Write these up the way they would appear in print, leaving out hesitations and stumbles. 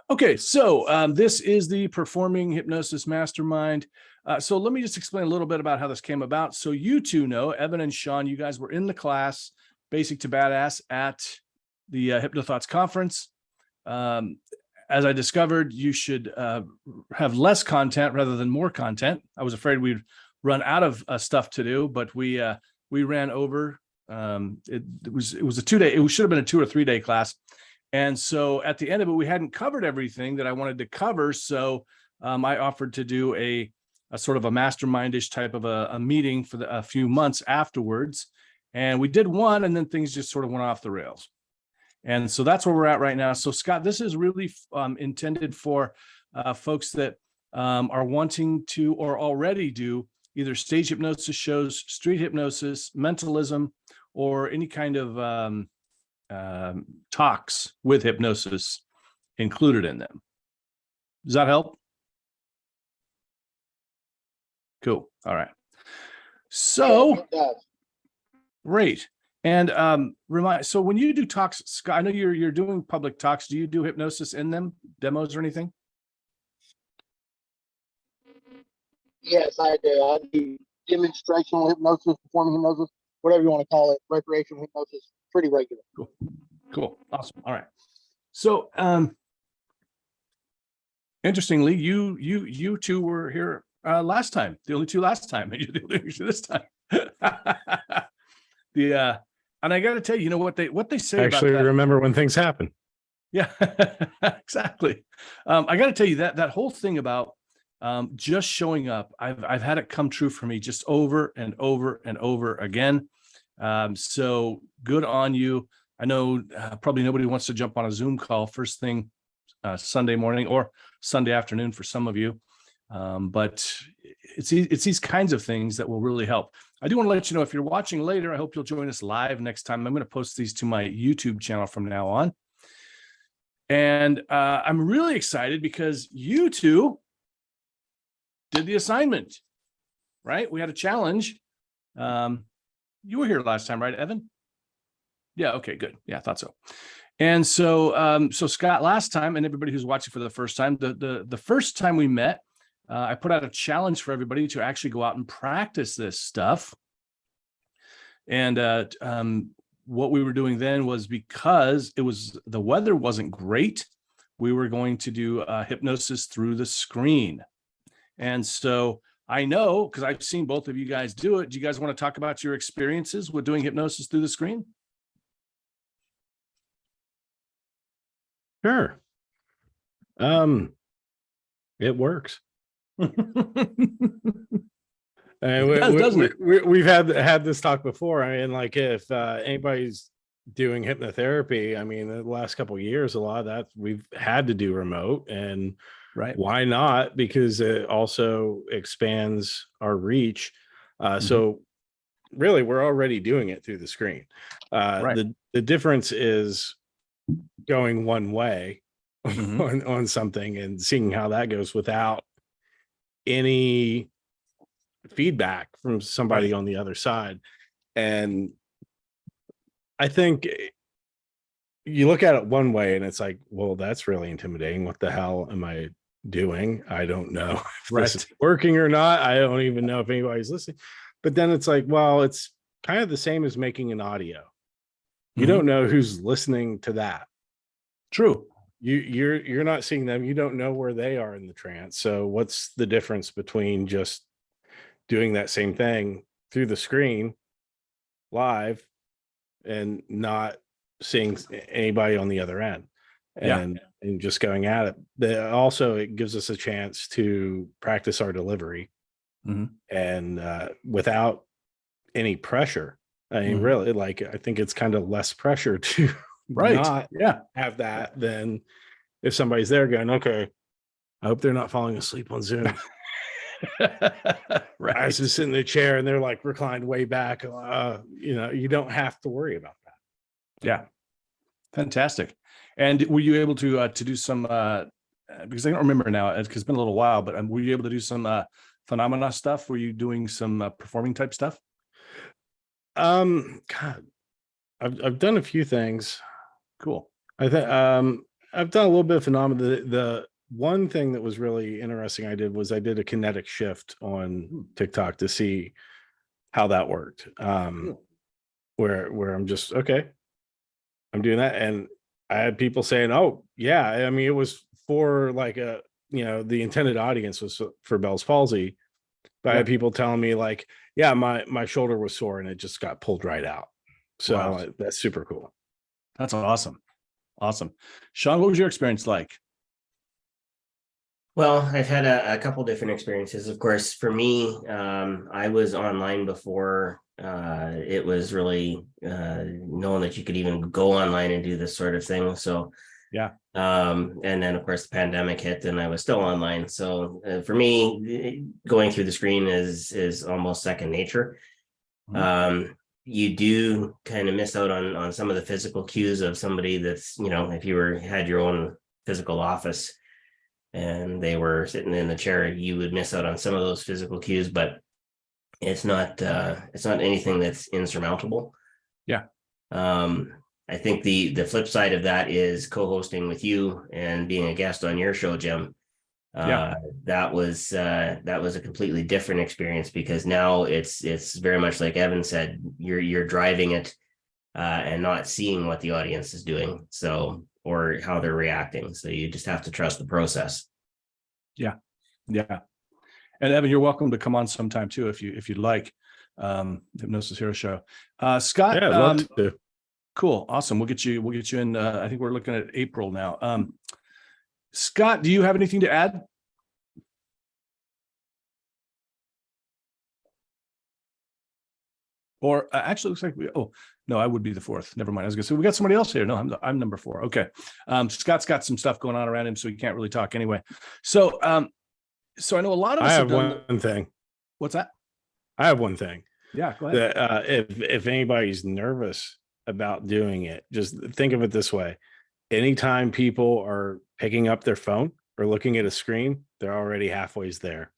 Okay, so this is the Performing Hypnosis Mastermind. So let me just explain a little bit about how this came about. So you two know, Evan and Sean, you guys were in the class, Basic to Badass, at the HypnoThoughts conference. As I discovered, you should have less content rather than more content. I was afraid we'd run out of stuff to do, but we ran over. It was a 2-day. It should have been a 2 or 3 day class. And so at the end of it, we hadn't covered everything that I wanted to cover. So I offered to do a sort of a mastermind-ish type of a meeting for a few months afterwards. And we did one, and then things just sort of went off the rails. And so that's where we're at right now. So Scott, this is really intended for folks that are wanting to or already do either stage hypnosis shows, street hypnosis, mentalism, or any kind of talks with hypnosis included in them. Does that help? Cool. All right. So great. And so when you do talks, Scott, I know you're doing public talks. Do you do hypnosis in them, demos or anything? Yes, I do. I do demonstrational hypnosis, performing hypnosis, whatever you want to call it, recreational hypnosis, pretty regular. Cool. Awesome. All right. So interestingly, you two were here last time. The only two last time, and you're the only two this time. And I got to tell you, you know what they say actually about that. Remember when things happen. Yeah, exactly. I got to tell you that whole thing about just showing up, I've had it come true for me just over and over and over again. So good on you. I know probably nobody wants to jump on a Zoom call first thing Sunday morning or Sunday afternoon for some of you. But it's these kinds of things that will really help. I do want to let you know, if you're watching later, I hope you'll join us live next time. I'm going to post these to my YouTube channel from now on. And I'm really excited because you two did the assignment, right? We had a challenge. You were here last time, right, Evan? Yeah. Okay, good. Yeah, I thought so. And so, so Scott, last time, and everybody who's watching for the first time, the first time we met, I put out a challenge for everybody to actually go out and practice this stuff. And what we were doing then was, because the weather wasn't great, we were going to do hypnosis through the screen. And so I know, because I've seen both of you guys do it. Do you guys want to talk about your experiences with doing hypnosis through the screen? Sure. It works. We've had this talk before. I mean, like, if anybody's doing hypnotherapy, I mean, the last couple of years, a lot of that we've had to do remote, and right, why not? Because it also expands our reach. So really, we're already doing it through the screen. The difference is going one way on something and seeing how that goes without any feedback from somebody on the other side. And I think you look at it one way and it's like, well, that's really intimidating. What the hell am I doing? I don't know if this is working or not. I don't even know if anybody's listening. But then it's like, well, it's kind of the same as making an audio. You don't know who's listening to that. True. You're not seeing them. You don't know where they are in the trance. So what's the difference between just doing that same thing through the screen live and not seeing anybody on the other end and just going at it? Also, it gives us a chance to practice our delivery and without any pressure. I mean, really, like, I think it's kind of less pressure to not have that than if somebody's there going, okay, I hope they're not falling asleep on Zoom. I was just sitting in the chair and they're like reclined way back. You don't have to worry about that. Yeah. Fantastic. And were you able to do some, because I don't remember now, it's been a little while, but were you able to do some phenomena stuff? Were you doing some performing type stuff? God, I've done a few things. Cool. I think I've done a little bit of phenomena. The one thing that was really interesting I did a kinetic shift on TikTok to see how that worked. Where I'm just, okay, I'm doing that. And I had people saying, oh yeah, I mean, it was for like the intended audience was for Bell's palsy, but I had people telling me like, yeah, my shoulder was sore and it just got pulled right out. So Wow. that's super cool. That's awesome. Awesome. Sean, what was your experience like? Well, I've had a couple different experiences. Of course, for me, I was online before it was really known that you could even go online and do this sort of thing. So, yeah. And then, of course, the pandemic hit, and I was still online. So, for me, going through the screen is almost second nature. Mhm. You do kind of miss out on some of the physical cues of somebody that's, if you had your own physical office and they were sitting in the chair, you would miss out on some of those physical cues, but it's not anything that's insurmountable. Yeah. I think the flip side of that is co-hosting with you and being a guest on your show, Jim. That was a completely different experience, because now it's very much like Evan said, you're driving it and not seeing what the audience is doing, or how they're reacting. So you just have to trust the process. Yeah. And Evan, you're welcome to come on sometime too, if you'd like. Hypnosis Hero Show. Scott. Yeah, I'd love to. Cool. Awesome. We'll get you in. I think we're looking at April now. Scott, do you have anything to add? Or actually, looks like no, I would be the fourth. Never mind. I was gonna say we got somebody else here. No, I'm number 4. Okay. Scott's got some stuff going on around him, so he can't really talk anyway. So I know a lot of us have one thing. What's that? I have one thing. Yeah, go ahead. If anybody's nervous about doing it, just think of it this way. Anytime people are picking up their phone or looking at a screen, they're already halfway there.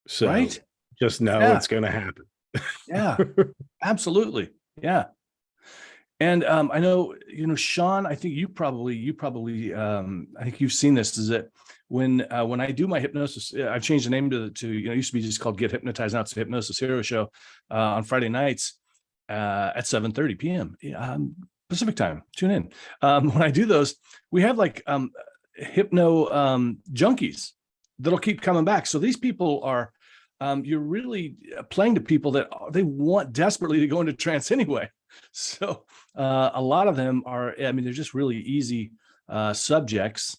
So right? Just know it's going to happen. Yeah, absolutely. Yeah. And I know, Sean, I think you probably, I think you've seen this, is that when I do my hypnosis, I've changed the name to it used to be just called Get Hypnotized. Now it's the Hypnosis Hero Show on Friday nights at 7:30 p.m. Pacific time. Tune in. When I do those, we have like hypno junkies that'll keep coming back. So these people are, you're really playing to people that they want desperately to go into trance anyway. So a lot of them are, they're just really easy subjects.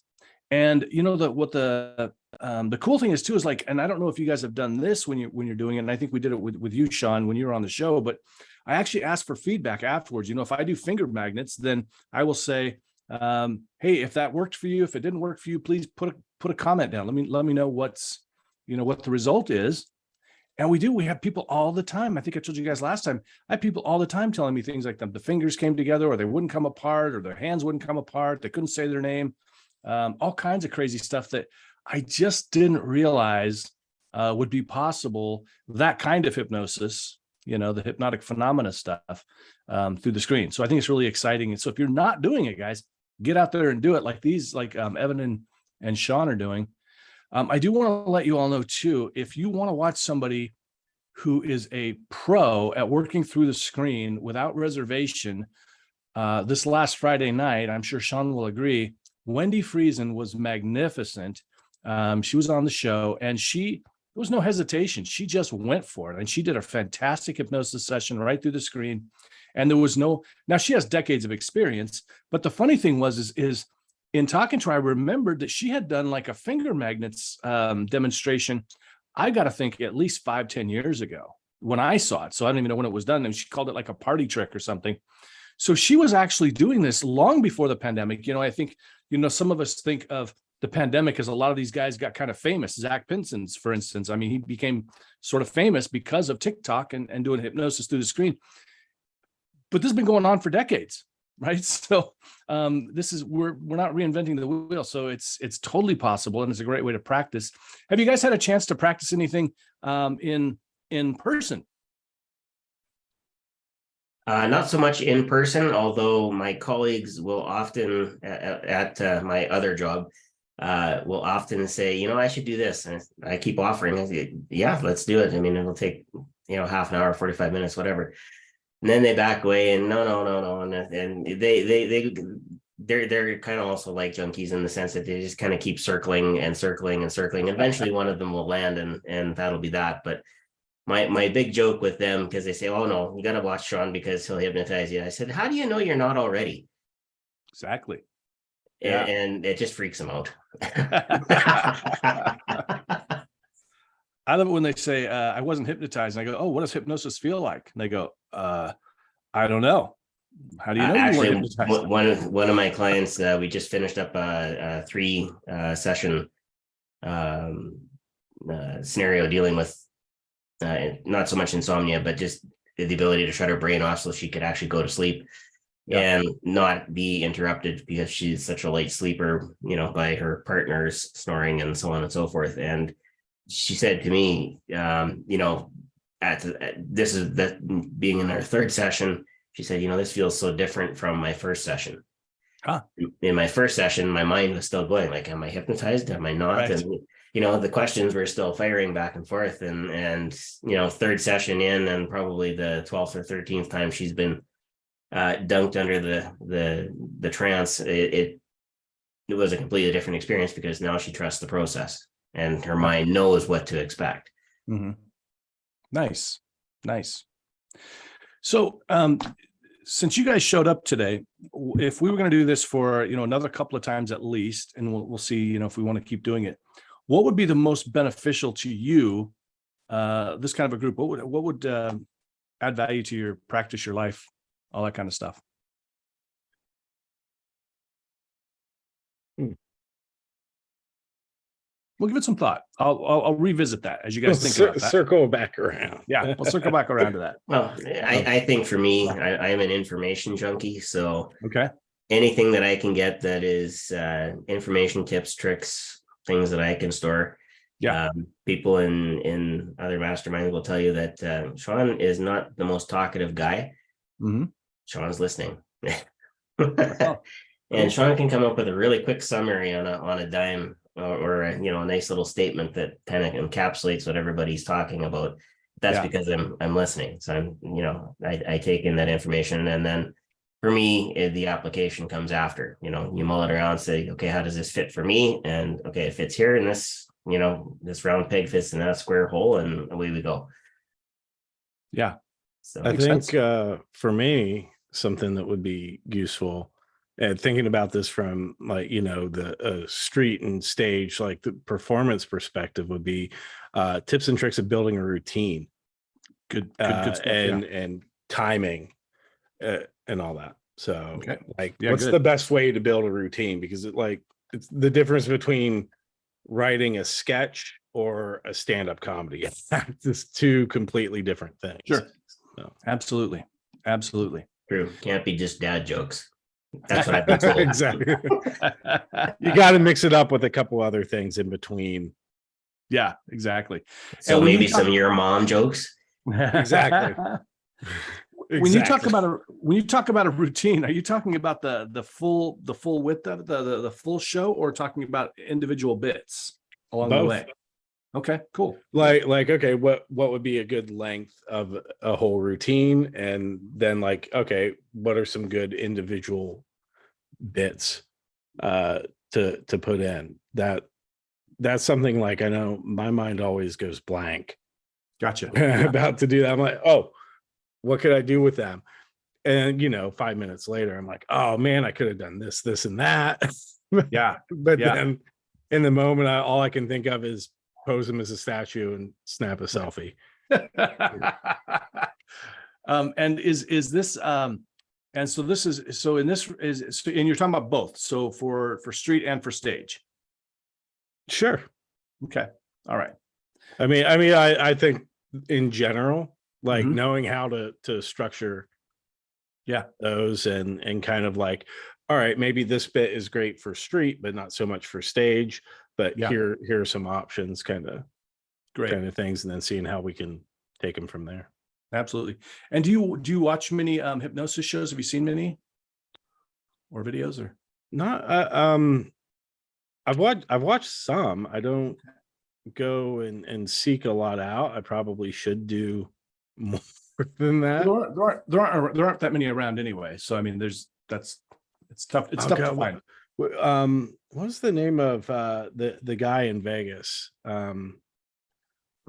And the cool thing is too, is like, and I don't know if you guys have done this when you're doing it. And I think we did it with you, Sean, when you were on the show, but I actually ask for feedback afterwards. If I do finger magnets, then I will say, hey, if that worked for you, if it didn't work for you, please put a comment down. Let me know what the result is. And we have people all the time. I think I told you guys last time, I have people all the time telling me things like the fingers came together, or they wouldn't come apart, or their hands wouldn't come apart. They couldn't say their name. All kinds of crazy stuff that I just didn't realize would be possible. That kind of hypnosis, the hypnotic phenomena stuff through the screen. So I think it's really exciting. And so if you're not doing it, guys, get out there and do it like Evan and Sean are doing. I do want to let you all know too, if you want to watch somebody who is a pro at working through the screen without reservation, this last Friday night, I'm sure Sean will agree, Wendy Friesen was magnificent. She was on the show, and there was no hesitation. She just went for it, and she did a fantastic hypnosis session right through the screen. And there was now she has decades of experience, but the funny thing is in talking to her, I remembered that she had done like a finger magnets demonstration. I got to think at least 5-10 years ago when I saw it. So I don't even know when it was done. And she called it like a party trick or something. So she was actually doing this long before the pandemic. I think, some of us think of the pandemic as a lot of these guys got kind of famous. Zach Pinson's, for instance. He became sort of famous because of TikTok and doing hypnosis through the screen. But this has been going on for decades. Right. So we're not reinventing the wheel. So it's totally possible. And it's a great way to practice. Have you guys had a chance to practice anything in person? Not so much in person, although my colleagues will often at my other job will often say, I should do this. And I keep offering. I say, yeah, let's do it. I mean, it'll take, half an hour, 45 minutes, whatever. And then they back away and no. And they're kind of also like junkies in the sense that they just kind of keep circling and circling and circling. Eventually one of them will land and that'll be that. But my big joke with them, because they say, oh no, you got to watch Sean because he'll hypnotize you. I said, how do you know you're not already? Exactly. And it just freaks them out. I love it when they say, I wasn't hypnotized. And I go, oh, what does hypnosis feel like? And they go, I don't know. How do you know you weren't hypnotized? One of my clients, we just finished up a 3 session scenario dealing with not so much insomnia, but just the ability to shut her brain off so she could actually go to sleep and not be interrupted because she's such a light sleeper, by her partner's snoring and so on and so forth. And she said to me, this is that being in our 3rd session, she said, this feels so different from my first session. In my first session, my mind was still going like, am I hypnotized? Am I not? Right. And, the questions were still firing back and forth and 3rd session in and probably the 12th or 13th time she's been dunked under the trance. It was a completely different experience because now she trusts the process and her mind knows what to expect. Mm-hmm. Nice. So, since you guys showed up today, if we were going to do this for, another couple of times at least, and we'll see, if we want to keep doing it, what would be the most beneficial to you, this kind of a group? What would add value to your practice, your life, all that kind of stuff? We'll give it some thought. I'll revisit that as you guys think about that. Circle back around. Yeah, we'll circle back around to that. Well, I think for me, I'm an information junkie. So okay, anything that I can get that is information, tips, tricks, things that I can store. Yeah. People in other masterminds will tell you that Sean is not the most talkative guy. Mm-hmm. Sean's listening. And Sean can come up with a really quick summary on a dime. Or a nice little statement that kind of encapsulates what everybody's talking about. That's because I'm listening. So I'm I take in that information, and then for me the application comes after. You mull it around, say, okay, how does this fit for me? And okay, it fits here, and this this round peg fits in that square hole, and away we go. Yeah. So I think for me, something that would be useful. And thinking about this from like, the street and stage, like the performance perspective would be tips and tricks of building a routine. Good stuff, and timing and all that. So what's the best way to build a routine? Because it's the difference between writing a sketch or a stand-up comedy. It's 2 completely different things. Sure. So. Absolutely. True. Can't be just dad jokes. That's what I've been told. Exactly. You got to mix it up with a couple other things in between. Yeah, exactly. So maybe some of your mom jokes. Exactly. When you talk about a routine, are you talking about the full width of the full show, or talking about individual bits along the way? Okay, cool. Like okay, what would be a good length of a whole routine, and then okay, what are some good individual bits to put in? That's something I know my mind always goes blank. Gotcha. About to do that. I'm like, oh, what could I do with them? And 5 minutes later, I'm like, oh man, I could have done this and that. Yeah. But then in the moment, all I can think of is pose him as a statue and snap a selfie. And is this and so this is so in this is so, and you're talking about both, so for street and for stage? Sure. Okay. All right. I mean I think in general, knowing how to structure those and kind of all right, maybe this bit is great for street but not so much for stage, but here are some options, kind of things, and then seeing how we can take them from there. Absolutely. And do you watch many hypnosis shows? Have you seen many or videos or? Not I've watched some. I don't go and seek a lot out. I probably should do more than that. There aren't that many around anyway. So I mean, it's tough. It's Oh, tough to God, find. what's the name of the guy in Vegas?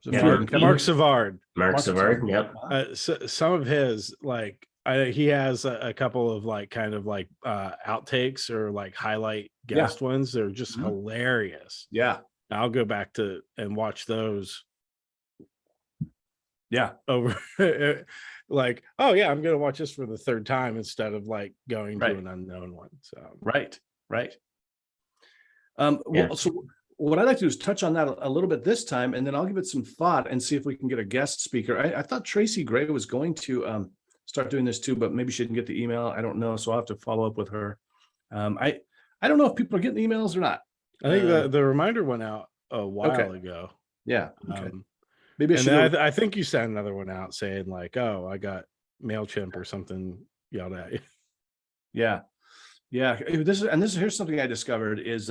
There's a Yeah, few of them. Mark Savard. Mark Mark Savard. Savard. Yep. So, some of his, like, he has a couple of like kind of like outtakes or like highlight guest ones. They're just Mhm. hilarious. Yeah. I'll go back to and watch those Yeah. over. Like, oh yeah, I'm gonna watch this for the third time instead of like going Right. to an unknown one. So Right. Yeah. Well, so what I'd like to do is touch on that a little bit this time, and then I'll give it some thought and see if we can get a guest speaker. I thought Tracy Gray was going to start doing this too, but maybe she didn't get the email. I don't know, so I'll have to follow up with her. I don't know if people are getting emails or not. I think the reminder went out a while ago. Yeah. Okay. Maybe I and should then go- I think you sent another one out saying like, "Oh, I got MailChimp or something yelled at you." Yeah. Here's something I discovered is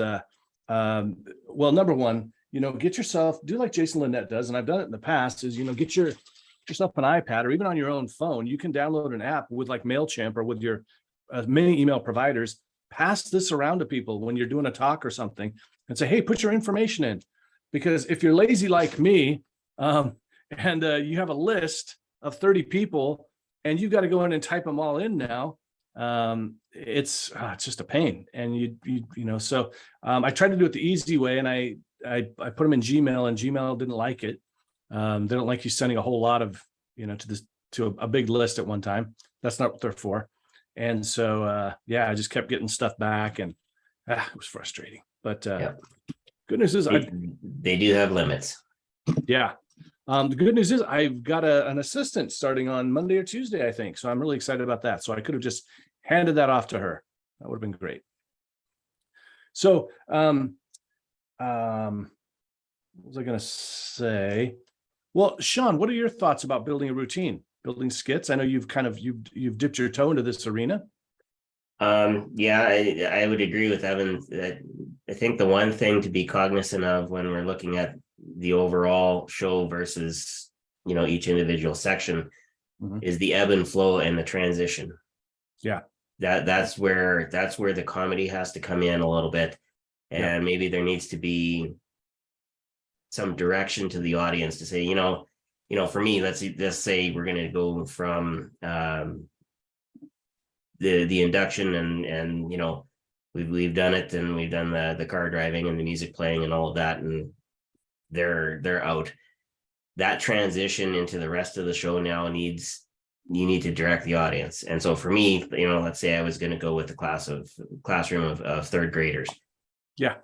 well, number one, get yourself, do like Jason Linett does, and I've done it in the past, is get yourself an iPad or even on your own phone. You can download an app with like MailChimp or with your many email providers. Pass this around to people when you're doing a talk or something and say, hey, put your information in. Because if you're lazy like me, and you have a list of 30 people and you've got to go in and type them all in now, it's just a pain. And so I tried to do it the easy way, and I put them in Gmail, and Gmail didn't like it. They don't like you sending a whole lot of to a big list at one time. That's not what they're for. And so I just kept getting stuff back, and it was frustrating. But good news is they do have limits. the good news is I've got an assistant starting on Monday or Tuesday, I think. So I'm really excited about that. So I could have just handed that off to her. That would have been great. So what was I going to say? Well, Sean, what are your thoughts about building a routine, building skits? I know you've dipped your toe into this arena. I would agree with Evan that I think the one thing to be cognizant of when we're looking at the overall show versus each individual section is the ebb and flow and the transition. That's where the comedy has to come in a little bit, and maybe there needs to be some direction to the audience to say, for me, let's say we're going to go from the induction and we've done it, and we've done the car driving and the music playing and all of that, and they're out. That transition into the rest of the show now you need to direct the audience. And so for me, let's say I was going to go with the classroom of third graders. Being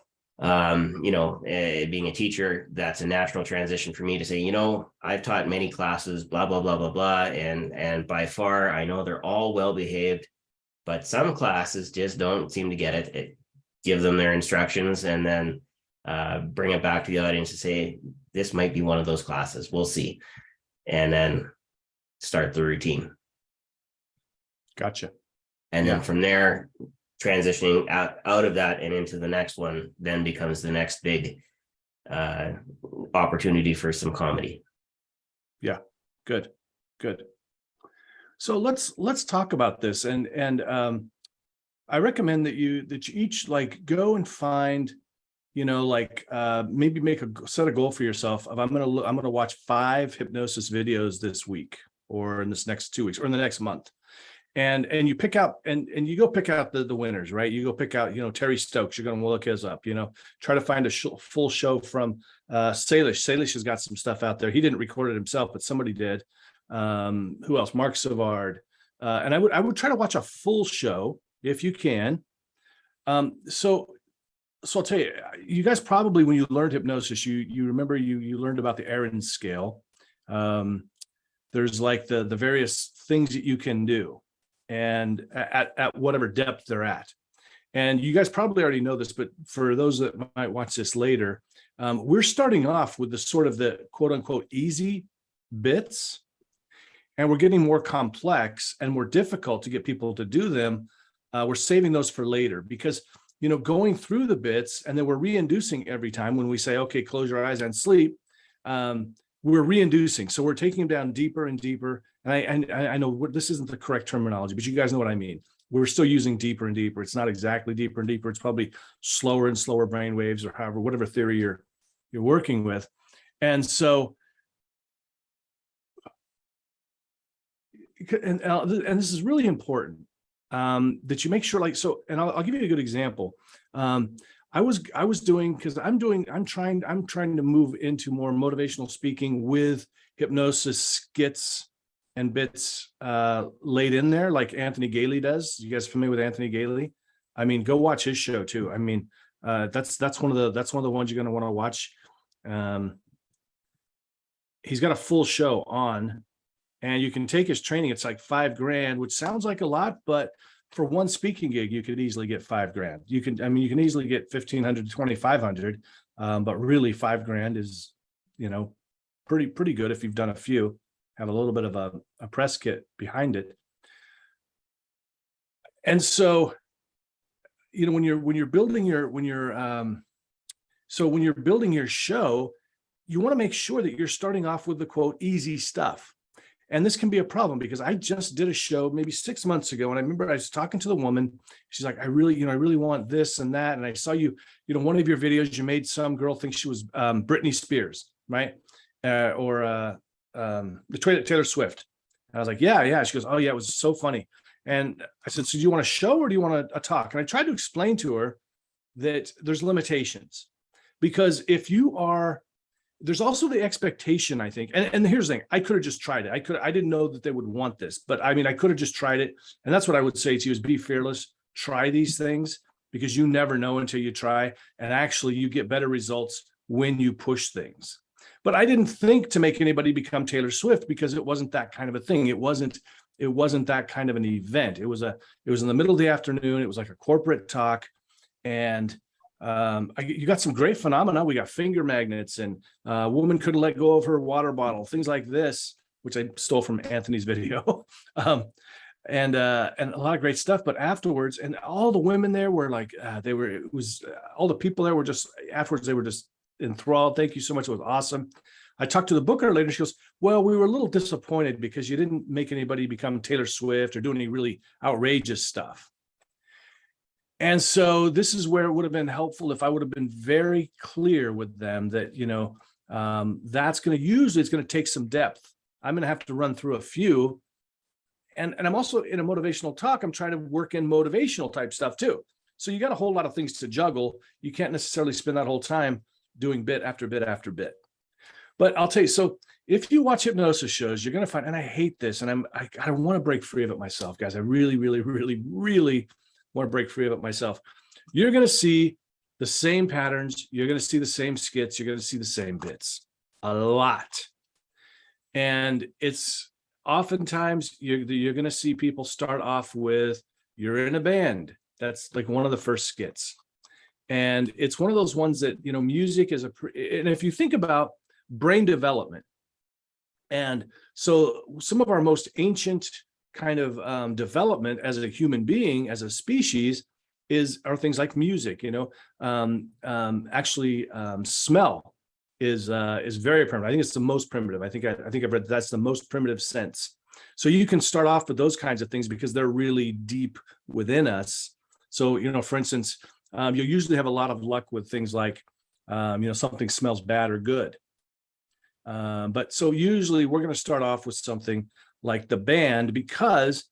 a teacher, that's a natural transition for me to say, I've taught many classes, blah, blah, blah, blah, blah. And by far, I know they're all well behaved, but some classes just don't seem to get it. Give them their instructions and then bring it back to the audience to say, this might be one of those classes. We'll see. And then start the routine. Gotcha. And then from there, transitioning out of that and into the next one then becomes the next big opportunity for some comedy. Yeah. Good. So let's talk about this. And I recommend that you each like go and find, maybe set a goal for yourself of I'm gonna watch 5 hypnosis videos this week, or in this next 2 weeks, or in the next month. And you pick out and you go pick out the winners, right? You go pick out, Terry Stokes, you're going to look his up, try to find a full show from Salish. Salish has got some stuff out there. He didn't record it himself, but somebody did. Who else? Mark Savard. And I would try to watch a full show if you can. So I'll tell you, you guys probably, when you learned hypnosis, you remember you learned about the Aaron scale. There's like the various things that you can do, and at whatever depth they're at. And you guys probably already know this, but for those that might watch this later, we're starting off with the sort of the quote unquote easy bits. and we're getting more complex and more difficult to get people to do them, we're saving those for later, because, you know, going through the bits and then we're re-inducing every time when we say, okay, close your eyes and sleep. We're re-inducing. So we're taking them down deeper and deeper. And I know this isn't the correct terminology, but you guys know what I mean. We're still using deeper and deeper. It's not exactly deeper and deeper. It's probably slower and slower brain waves, or however, whatever theory you're working with. And so, and this is really important, that you make sure, like, so, and I'll give you a good example. I was doing, because I'm trying to move into more motivational speaking with hypnosis skits and bits laid in there, like Anthony Gailey does. You guys familiar with Anthony Gailey? I mean, go watch his show too. I mean, that's one of the ones you're going to want to watch. He's got a full show on, and you can take his training. It's like $5,000, which sounds like a lot, but for one speaking gig, you could easily get $5,000. You can easily get 1,500 to 2,500, but really $5,000 is, you know, pretty good if you've done a few, have a little bit of a press kit behind it. And so, you know, when you're building your show, you want to make sure that you're starting off with the quote easy stuff. And this can be a problem, because I just did a show maybe 6 months ago, and I remember I was talking to the woman. She's like, I really want this and that. And I saw one of your videos, you made some girl think she was Britney Spears, right? Or Taylor Swift. And I was like, yeah. She goes, oh yeah, it was so funny. And I said, so do you want a show or do you want a talk? And I tried to explain to her that there's limitations, because there's also the expectation, I think. And here's the thing, I could have just tried it. I didn't know that they would want this, but I mean, I could have just tried it. And that's what I would say to you, is be fearless, try these things, because you never know until you try. And actually you get better results when you push things. But I didn't think to make anybody become Taylor Swift, because it wasn't that kind of a thing. It wasn't that kind of an event. It was in the middle of the afternoon. It was like a corporate talk. And you got some great phenomena. We got finger magnets, and a woman couldn't let go of her water bottle, things like this, which I stole from Anthony's video. And a lot of great stuff. But afterwards, and all the women there were like, all the people there were just, afterwards, they were just enthralled. Thank you so much. It was awesome. I talked to the booker later. She goes, well, we were a little disappointed because you didn't make anybody become Taylor Swift or do any really outrageous stuff. And so this is where it would have been helpful if I would have been very clear with them that, you know, it's going to take some depth. I'm going to have to run through a few. And I'm also, in a motivational talk, I'm trying to work in motivational type stuff too. So you got a whole lot of things to juggle. You can't necessarily spend that whole time doing bit after bit after bit. But I'll tell you, so if you watch hypnosis shows, you're going to find, and I hate this, and I want to break free of it myself, guys. I really, really, really, really want to break free of it myself. You're going to see the same patterns. You're going to see the same skits. You're going to see the same bits a lot. And it's oftentimes you're going to see people start off with, you're in a band. That's like one of the first skits. And it's one of those ones that, you know, music is and if you think about brain development, and so some of our most ancient kind of development as a human being, as a species, are things like music. You know, smell is very primitive. I think it's the most primitive. I think I've read that's the most primitive sense. So you can start off with those kinds of things because they're really deep within us. So, you know, for instance, you'll usually have a lot of luck with things like, you know, something smells bad or good. But so usually we're going to start off with something like the band, because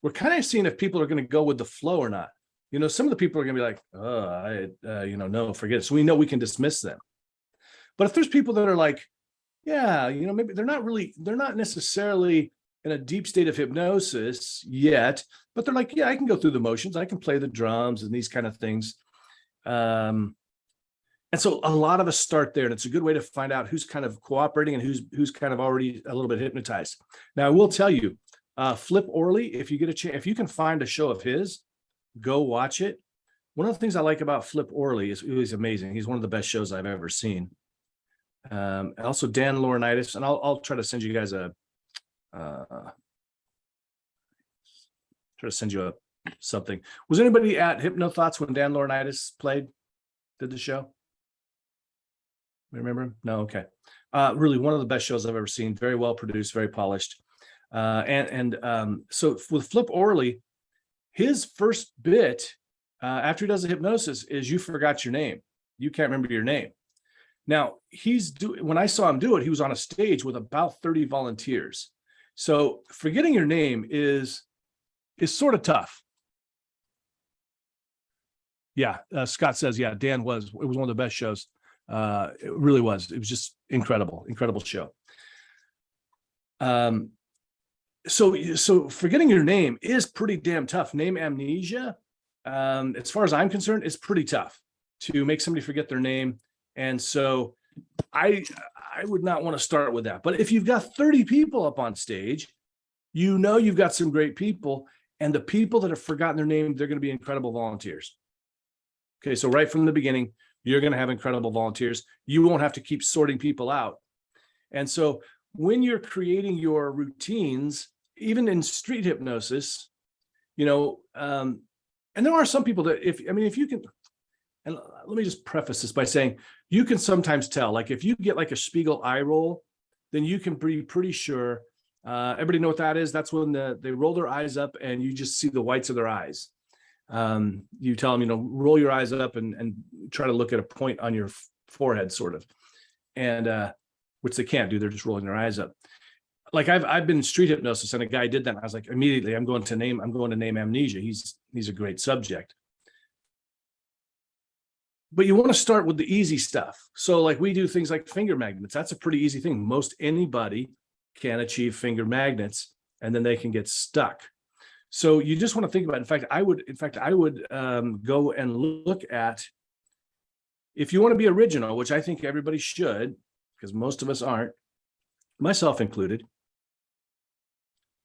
we're kind of seeing if people are going to go with the flow or not. You know, some of the people are going to be like, oh, you know, no, forget it. So we know we can dismiss them. But if there's people that are like, yeah, you know, maybe they're not necessarily in a deep state of hypnosis yet, but they're like, yeah, I can go through the motions. I can play the drums and these kind of things. And so a lot of us start there, and it's a good way to find out who's kind of cooperating and who's kind of already a little bit hypnotized. Now, I will tell you, Flip Orley, if you get a chance, if you can find a show of his, go watch it. One of the things I like about Flip Orley is he's amazing. He's one of the best shows I've ever seen. Also Dan Laurinaitis, and I'll try to send you guys try to send you something. Was anybody at Hypnothoughts when Dan Laurinaitis did the show? Remember him? No, okay. Really one of the best shows I've ever seen. Very well produced, very polished. So with Flip Orley, his first bit after he does the hypnosis is you forgot your name. You can't remember your name. Now when I saw him do it, he was on a stage with about 30 volunteers. So forgetting your name is sort of tough. Yeah, Scott says, yeah, Dan it was one of the best shows. It really was. It was just incredible show. So forgetting your name is pretty damn tough. Name amnesia, as far as I'm concerned, is pretty tough to make somebody forget their name. And so I would not want to start with that. But if you've got 30 people up on stage, you've got some great people, and the people that have forgotten their name, they're going to be incredible volunteers. Okay, so right from the beginning, you're going to have incredible volunteers. You won't have to keep sorting people out. And so when you're creating your routines, even in street hypnosis, and there are some people that if you can, and let me just preface this by saying, you can sometimes tell, like if you get like a Spiegel eye roll, then you can be pretty sure. Everybody know what that is? That's when they roll their eyes up and you just see the whites of their eyes. You tell them, roll your eyes up and try to look at a point on your forehead, sort of, and which they can't do. They're just rolling their eyes up. Like I've been in street hypnosis, and a guy did that. And I was like, immediately, I'm going to name amnesia. He's a great subject. But you want to start with the easy stuff. So like we do things like finger magnets. That's a pretty easy thing. Most anybody can achieve finger magnets, and then they can get stuck. So you just want to think about it. In fact, I would go and look at, if you want to be original, which I think everybody should, because most of us aren't, myself included,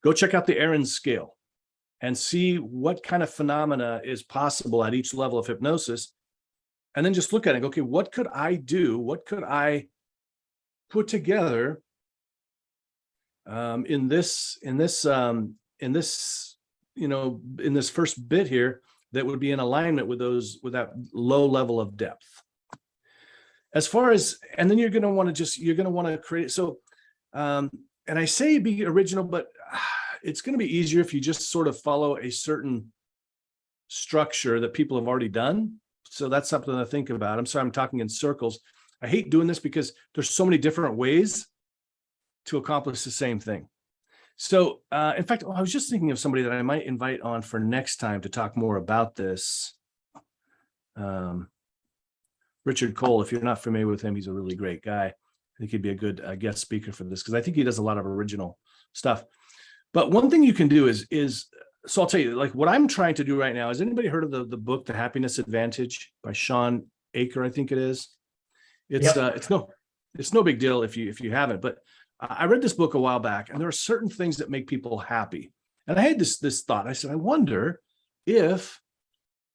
go check out the Aaron's scale and see what kind of phenomena is possible at each level of hypnosis. And then just look at it and go, okay, what could I do? What could I put together in this first bit here that would be in alignment with that low level of depth. As far as, and then you're going to want to create. So, and I say be original, but it's going to be easier if you just sort of follow a certain structure that people have already done. So that's something to think about. I'm sorry, I'm talking in circles. I hate doing this because there's so many different ways to accomplish the same thing. So, in fact, I was just thinking of somebody that I might invite on for next time to talk more about this. Richard Cole, if you're not familiar with him, he's a really great guy. I think he'd be a good guest speaker for this, because I think he does a lot of original stuff. But one thing you can do is so I'll tell you, like what I'm trying to do right now. Has anybody heard of the book, The Happiness Advantage by Sean Aker? I think it is. It's no big deal if you haven't, but I read this book a while back, and there are certain things that make people happy. And I had this thought. I said, I wonder if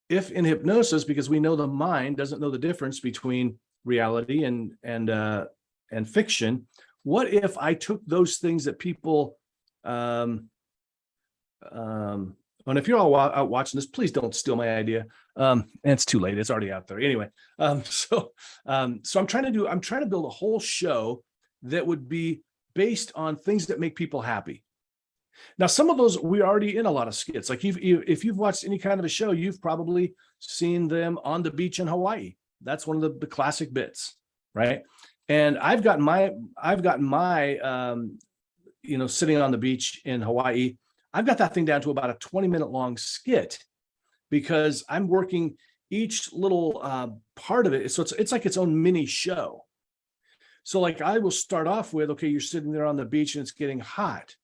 in hypnosis, because we know the mind doesn't know the difference between reality and fiction, what if I took those things that people and if you're all out watching this, please don't steal my idea. And it's too late. It's already out there. Anyway, so I'm trying to build a whole show that would be based on things that make people happy. Now, some of those we're already in a lot of skits. Like if you've watched any kind of a show, you've probably seen them on the beach in Hawaii. That's one of the classic bits, right? And I've got my sitting on the beach in Hawaii. I've got that thing down to about a 20-minute long skit, because I'm working each little part of it. So it's like its own mini show. So like I will start off with, okay, you're sitting there on the beach and it's getting hot,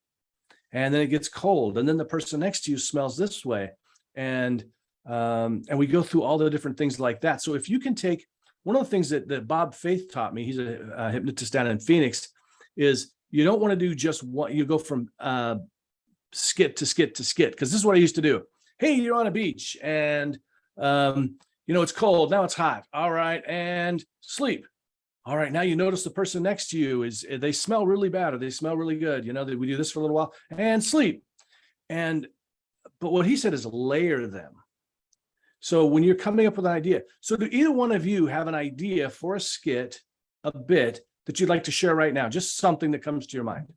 and then it gets cold, and then the person next to you smells this way, and we go through all the different things like that. So if you can take one of the things that Bob Faith taught me, he's a hypnotist down in Phoenix, is you don't want to do just one. You go from skit to skit to skit, because this is what I used to do. Hey, you're on a beach and it's cold. Now it's hot. All right, and sleep. All right, now you notice the person next to you they smell really bad or they smell really good. We do this for a little while and sleep. But what he said is layer them. So when you're coming up with an idea, so do either one of you have an idea for a skit, a bit that you'd like to share right now? Just something that comes to your mind.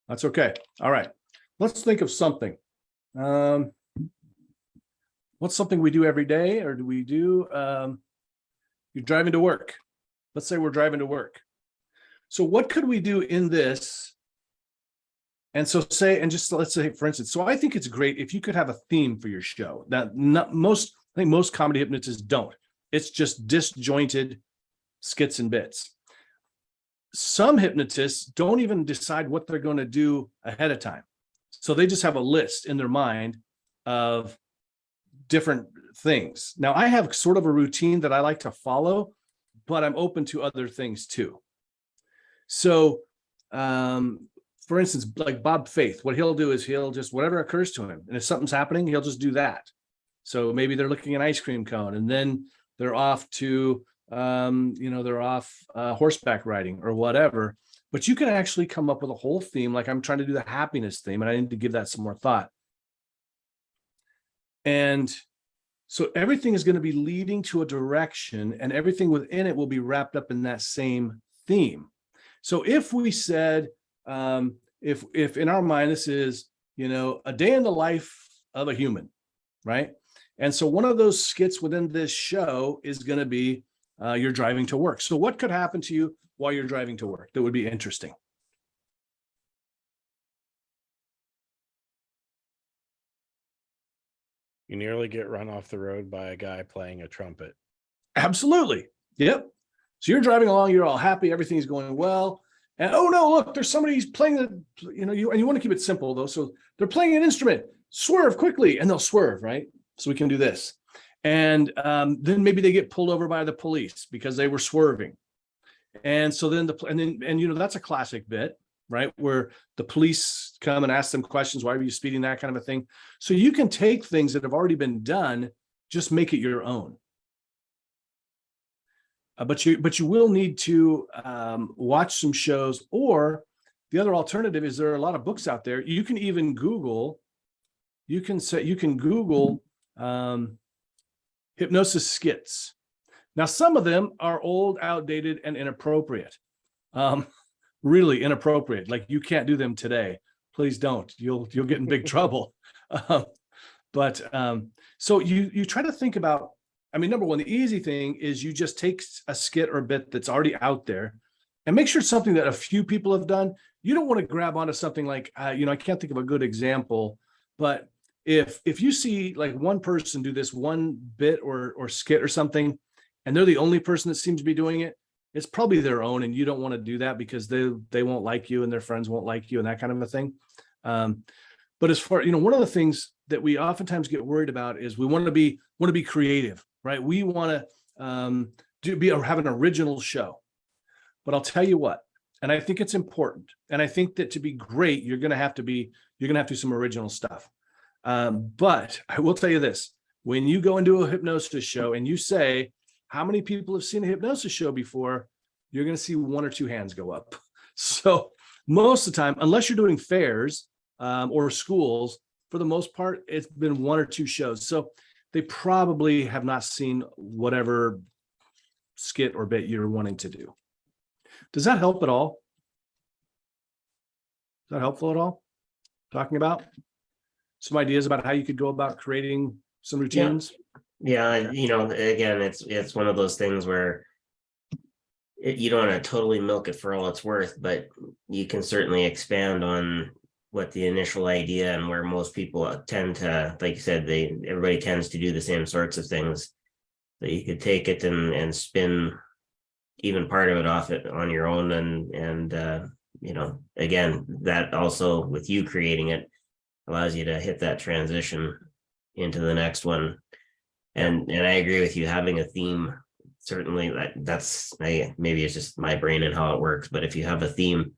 That's okay. All right. Let's think of something. What's something we do every day, or do we do? You're driving to work. Let's say we're driving to work. So what could we do in this? And so let's say, for instance, so I think it's great if you could have a theme for your show. That I think most comedy hypnotists don't. It's just disjointed skits and bits. Some hypnotists don't even decide what they're going to do ahead of time. So they just have a list in their mind of different things. Now, I have sort of a routine that I like to follow, but I'm open to other things too. So, for instance, like Bob Faith, what he'll do is he'll just, whatever occurs to him, and if something's happening, he'll just do that. So maybe they're looking at an ice cream cone and then they're off to, they're off horseback riding or whatever. But you can actually come up with a whole theme. Like I'm trying to do the happiness theme, and I need to give that some more thought. And so everything is going to be leading to a direction, and everything within it will be wrapped up in that same theme. So if we said, if in our mind, this is, a day in the life of a human, right? And so one of those skits within this show is going to be you're driving to work. So what could happen to you while you're driving to work that would be interesting? You nearly get run off the road by a guy playing a trumpet. Absolutely. Yep. So you're driving along, you're all happy, everything's going well. And oh no, look, there's somebody who's playing you want to keep it simple though. So they're playing an instrument, swerve quickly, and they'll swerve, right? So we can do this. And then maybe they get pulled over by the police because they were swerving. And so then that's a classic bit, right? Where the police come and ask them questions. Why were you speeding? That kind of a thing. So you can take things that have already been done, just make it your own. But you will need to watch some shows, or the other alternative is there are a lot of books out there. You can even Google, hypnosis skits. Now, some of them are old, outdated, and inappropriate. Really inappropriate. Like you can't do them today. Please don't. You'll get in big trouble. So you try to think about. I mean, number one, the easy thing is you just take a skit or bit that's already out there and make sure it's something that a few people have done. You don't want to grab onto something like, I can't think of a good example, but if you see like one person do this one bit or skit or something, and they're the only person that seems to be doing it, it's probably their own, and you don't want to do that because they won't like you and their friends won't like you and that kind of a thing. But as far, one of the things that we oftentimes get worried about is we want to be creative, right? We want to have an original show. But I'll tell you what, and I think it's important, and I think that to be great, you're going to have to do some original stuff. But I will tell you this: when you go into a hypnosis show and you say, how many people have seen a hypnosis show before? You're going to see one or two hands go up. So most of the time, unless you're doing fairs or schools, for the most part, it's been one or two shows. So they probably have not seen whatever skit or bit you're wanting to do. Does that help at all? Is that helpful at all? Talking about some ideas about how you could go about creating some routines? Yeah, again, it's one of those things where you don't want to totally milk it for all it's worth, but you can certainly expand on what the initial idea and where most people tend to, like you said, everybody tends to do the same sorts of things. That you could take it and spin even part of it off it on your own, and again, that also with you creating it allows you to hit that transition into the next one. And I agree with you, having a theme, certainly that's maybe it's just my brain and how it works, but if you have a theme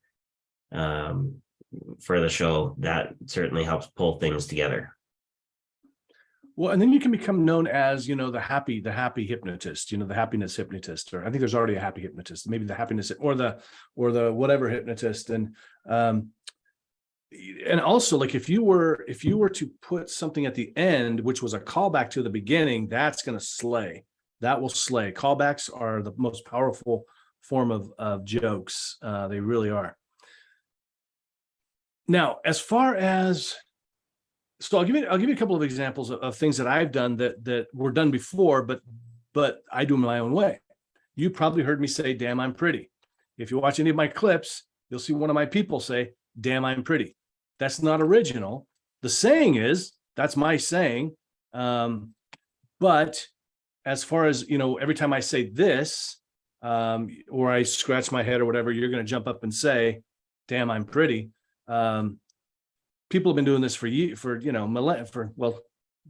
for the show, that certainly helps pull things together. Well, and then you can become known as, the happy hypnotist, the happiness hypnotist, or I think there's already a happy hypnotist, maybe the happiness or the whatever hypnotist. And also, like if you were to put something at the end, which was a callback to the beginning, that's going to slay. That will slay. Callbacks are the most powerful form of jokes. They really are. Now, as far as, so I'll give you a couple of examples of things that I've done that were done before, but I do them my own way. You probably heard me say, "Damn, I'm pretty." If you watch any of my clips, you'll see one of my people say, "Damn, I'm pretty." That's not original. The saying is, that's my saying. But as far as, every time I say this, or I scratch my head or whatever, you're going to jump up and say, "Damn, I'm pretty." People have been doing this for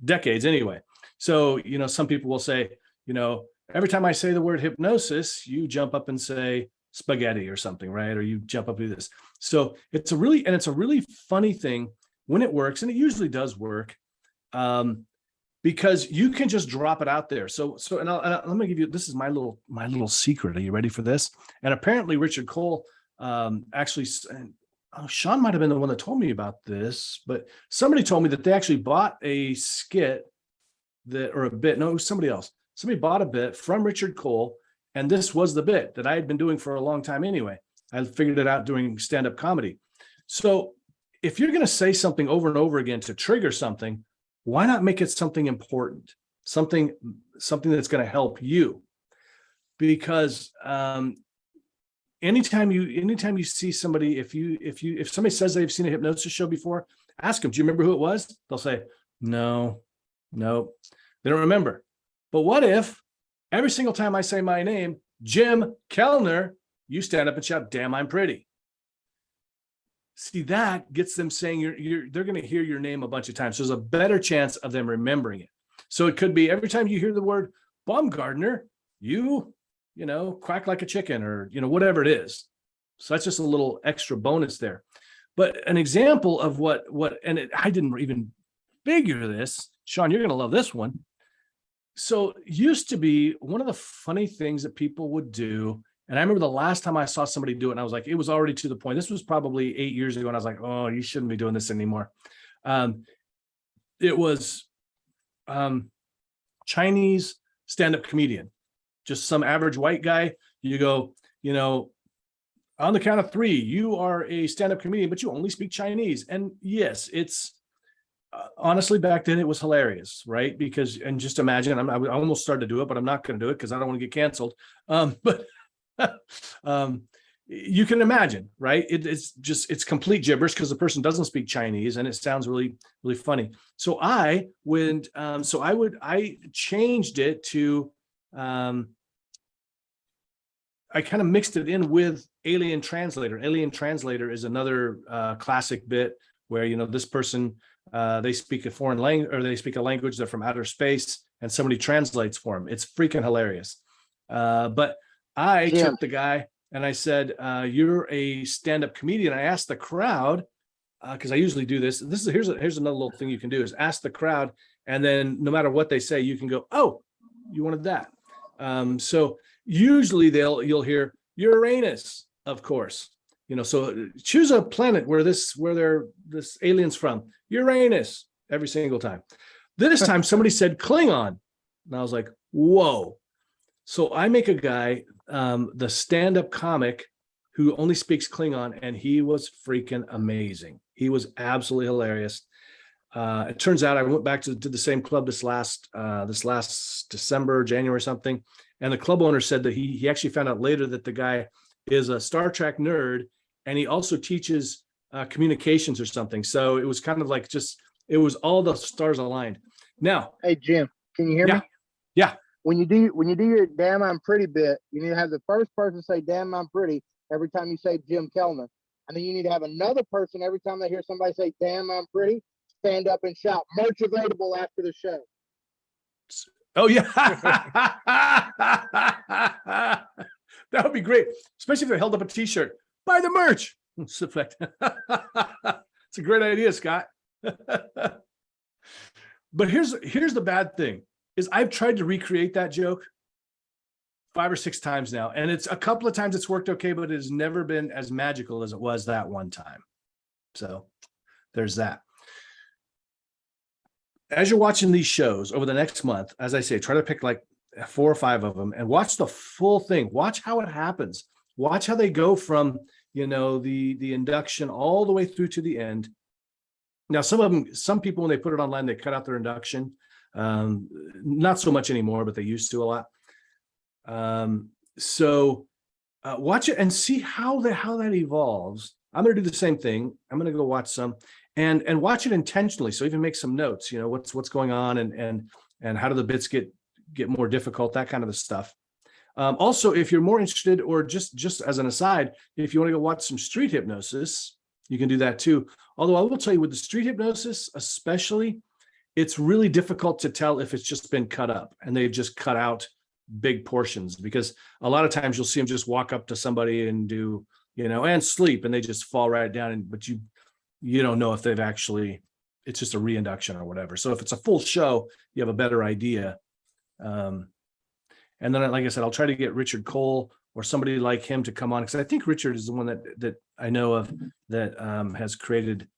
decades anyway. So, some people will say, every time I say the word hypnosis, you jump up and say spaghetti or something, right? Or you jump up and do this. So it's a really funny thing when it works, and it usually does work, because you can just drop it out there. So let me give you, this is my little secret. Are you ready for this? And apparently Richard Cole actually, Sean might have been the one that told me about this, but somebody told me that they actually bought a skit or a bit. No, it was somebody else. Somebody bought a bit from Richard Cole, and this was the bit that I had been doing for a long time anyway. I figured it out doing stand-up comedy. So if you're going to say something over and over again to trigger something, why not make it something important, something that's going to help you? Because anytime you see somebody, if somebody says they've seen a hypnosis show before, ask them, "Do you remember who it was?" They'll say, no, they don't remember. But what if every single time I say my name, Jim Kellner, you stand up and shout, "Damn, I'm pretty"? See, that gets them saying they're going to hear your name a bunch of times. So there's a better chance of them remembering it. So it could be every time you hear the word Baumgartner, you quack like a chicken, or, whatever it is. So that's just a little extra bonus there. But an example of I didn't even figure this, Sean, you're going to love this one. So used to be one of the funny things that people would do. And I remember the last time I saw somebody do it, and I was like, it was already to the point. This was probably 8 years ago. And I was like, oh, you shouldn't be doing this anymore. It was Chinese stand-up comedian, just some average white guy. You go, on the count of 3, you are a stand-up comedian, but you only speak Chinese. And yes, it's honestly, back then it was hilarious, right? And just imagine, I almost started to do it, but I'm not going to do it because I don't want to get canceled. But you can imagine, right? It's complete gibberish because the person doesn't speak Chinese, and it sounds really, really funny. So I changed it to, I kind of mixed it in with Alien Translator. Alien Translator is another classic bit where, this person, they speak a foreign language, or they speak a language, they're from outer space, and somebody translates for them. It's freaking hilarious. But I took the guy and I said, "You're a stand-up comedian." I asked the crowd, because I usually do this. Here's another little thing you can do, is ask the crowd, and then no matter what they say, you can go, "Oh, you wanted that." So usually you'll hear Uranus, of course. So choose a planet where this alien's from. Uranus, every single time. This time somebody said Klingon, and I was like, whoa. So I make a guy, the stand-up comic, who only speaks Klingon, and he was freaking amazing. He was absolutely hilarious. It turns out I went back to the same club this last December, January or something, and the club owner said that he actually found out later that the guy is a Star Trek nerd, and he also teaches communications or something. So it was kind of like it was all the stars aligned. Now, hey Jim, can you hear me? Yeah. When you do your "Damn, I'm pretty" bit, you need to have the first person say "Damn, I'm pretty" every time you say Jim Kellner, and then you need to have another person every time they hear somebody say "Damn, I'm pretty," stand up and shout, "Merch available after the show." Oh yeah. That would be great, especially if they held up a t-shirt. Buy the merch. It's a great idea, Scott. But here's the bad thing is I've tried to recreate that joke 5 or 6 times now. And it's a couple of times it's worked okay, but it has never been as magical as it was that one time. So there's that. As you're watching these shows over the next month, as I say, try to pick like 4 or 5 of them and watch the full thing. Watch how it happens. Watch how they go from, the induction all the way through to the end. Now, some people, when they put it online, they cut out their induction. Not so much anymore, but they used to a lot. So watch it and see how that evolves. I'm going to do the same thing. I'm going to go watch some and watch it intentionally. So even make some notes, what's going on and how do the bits get more difficult, that kind of stuff. Also, if you're more interested, or just as an aside, if you want to go watch some street hypnosis, you can do that too. Although I will tell you, with the street hypnosis, especially, it's really difficult to tell if it's just been cut up and they've just cut out big portions, because a lot of times you'll see them just walk up to somebody and do, and sleep, and they just fall right down. But you don't know if they've actually, it's just a reinduction or whatever. So if it's a full show, you have a better idea. And then, like I said, I'll try to get Richard Cole or somebody like him to come on, because I think Richard is the one that I know of that has created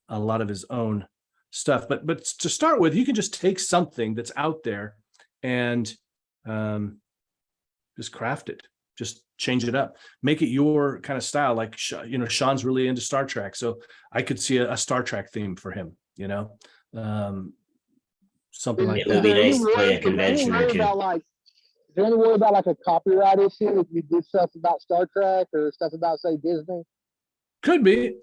a lot of his own stuff. But to start with, you can just take something that's out there and just craft it, just change it up, make it your kind of style. Like, Sean's really into Star Trek, so I could see a Star Trek theme for him, something like It would that. be nice to play a convention or two. Is there any worry about like a copyright issue if you do stuff about Star Trek or stuff about, say, Disney? Could be.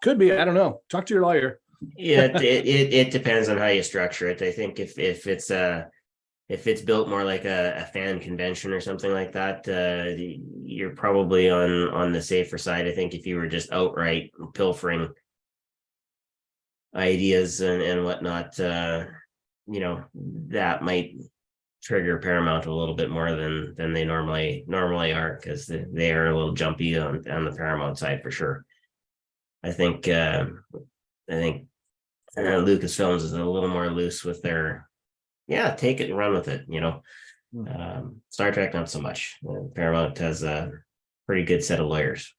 I don't know. Talk to your lawyer. Yeah, it depends on how you structure it. I think if it's built more like a fan convention or something like that, you're probably on the safer side. I think if you were just outright pilfering ideas and whatnot, that might trigger Paramount a little bit more than they normally are, because they are a little jumpy on the Paramount side for sure. I think Lucasfilms is a little more loose with their, take it and run with it. Star Trek not so much. Paramount has a pretty good set of lawyers.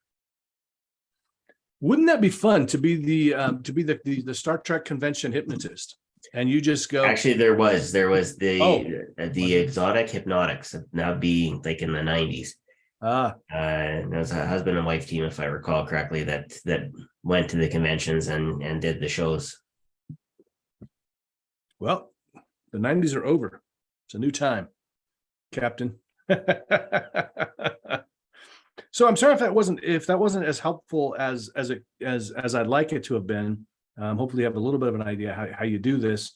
Wouldn't that be fun to be the Star Trek convention hypnotist? And you just go. Actually, there was the exotic hypnotics, now being like in the 90s. There was a husband and wife team, if I recall correctly, that went to the conventions and did the shows. Well, the 90s are over. It's a new time, Captain. So I'm sorry if that wasn't as helpful as I'd like it to have been. Hopefully you have a little bit of an idea how you do this.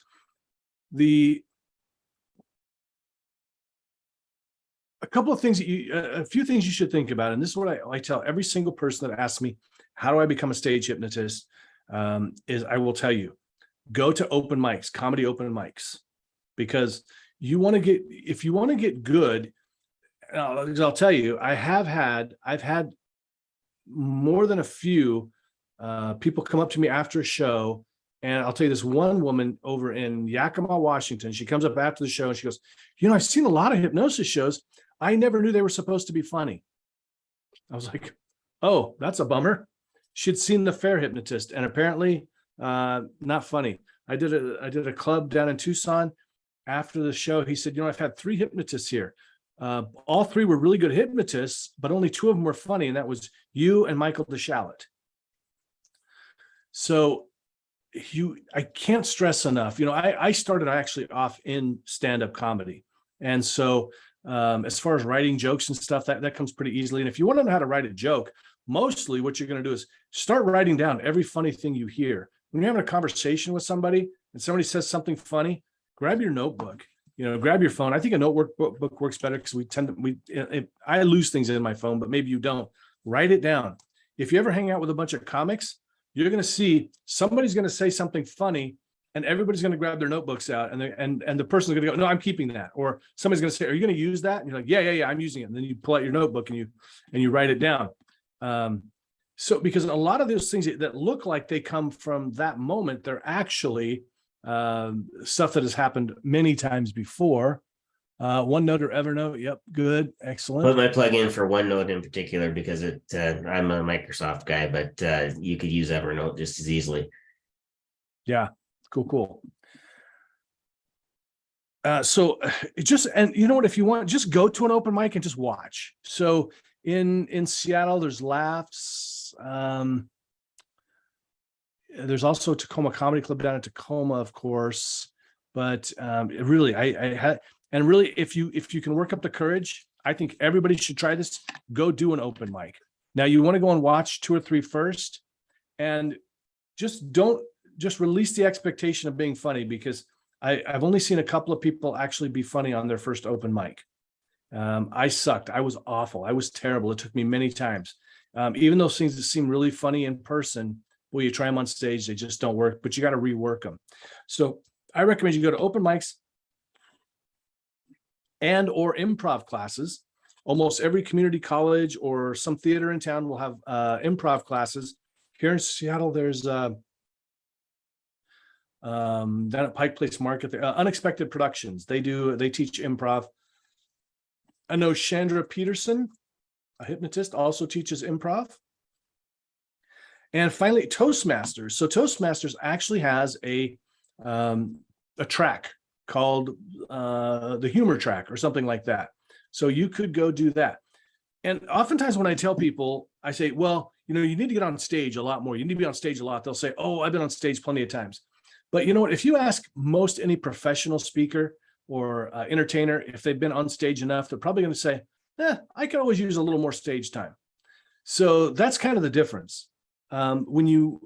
A couple of things a few things you should think about, and this is what I tell every single person that asks me, how do I become a stage hypnotist? Is I will tell you, go to open mics, comedy open mics, because if you want to get good, I'll tell you, I've had more than a few people come up to me after a show, and I'll tell you, this one woman over in Yakima, Washington, she comes up after the show and she goes, I've seen a lot of hypnosis shows. I never knew they were supposed to be funny. I was like, oh, that's a bummer. She'd seen The Fair Hypnotist, and apparently not funny. I did a club down in Tucson. After the show, he said, I've had 3 hypnotists here. All 3 were really good hypnotists, but only 2 of them were funny, and that was you and Michael DeShalit. So I can't stress enough. I started actually off in stand-up comedy, and so as far as writing jokes and stuff, that comes pretty easily. And if you want to know how to write a joke, mostly what you're going to do is start writing down every funny thing you hear. When you're having a conversation with somebody and somebody says something funny, grab your notebook, grab your phone. I think a notebook works better, because I lose things in my phone, but maybe you don't. Write it down. If you ever hang out with a bunch of comics, you're going to see somebody's going to say something funny, and everybody's going to grab their notebooks out, and the person's going to go, no, I'm keeping that. Or somebody's going to say, are you going to use that? And you're like, yeah, I'm using it. And then you pull out your notebook and you write it down. So because a lot of those things that look like they come from that moment, they're actually stuff that has happened many times before. OneNote or Evernote. Yep. Good. Excellent. Put my plug in for OneNote in particular because I'm a Microsoft guy, but you could use Evernote just as easily. Yeah. Cool. So just, and you know what, if you want, just go to an open mic and just watch. So in Seattle, there's Laughs. There's also Tacoma Comedy Club down in Tacoma, of course. But really, I had, and really, if you can work up the courage, I think everybody should try this. Go do an open mic. Now you want to go and watch 2 or 3 first, and just release the expectation of being funny, because I've only seen a couple of people actually be funny on their first open mic. I sucked. I was awful. I was terrible. It took me many times. Even those things that seem really funny in person, well, you try them on stage, they just don't work, but you got to rework them. So I recommend you go to open mics and or improv classes. Almost every community college or some theater in town will have improv classes. Here in Seattle, there's down at Pike Place Market, Unexpected Productions. They teach improv. I know Chandra Peterson, a hypnotist, also teaches improv. And finally, Toastmasters. So Toastmasters actually has a track called the humor track or something like that. So you could go do that. And oftentimes when I tell people, I say, well, you need to get on stage a lot more. You need to be on stage a lot. They'll say, oh, I've been on stage plenty of times. But you know what? If you ask most any professional speaker or entertainer, if they've been on stage enough, they're probably going to say, I could always use a little more stage time. So that's kind of the difference. When you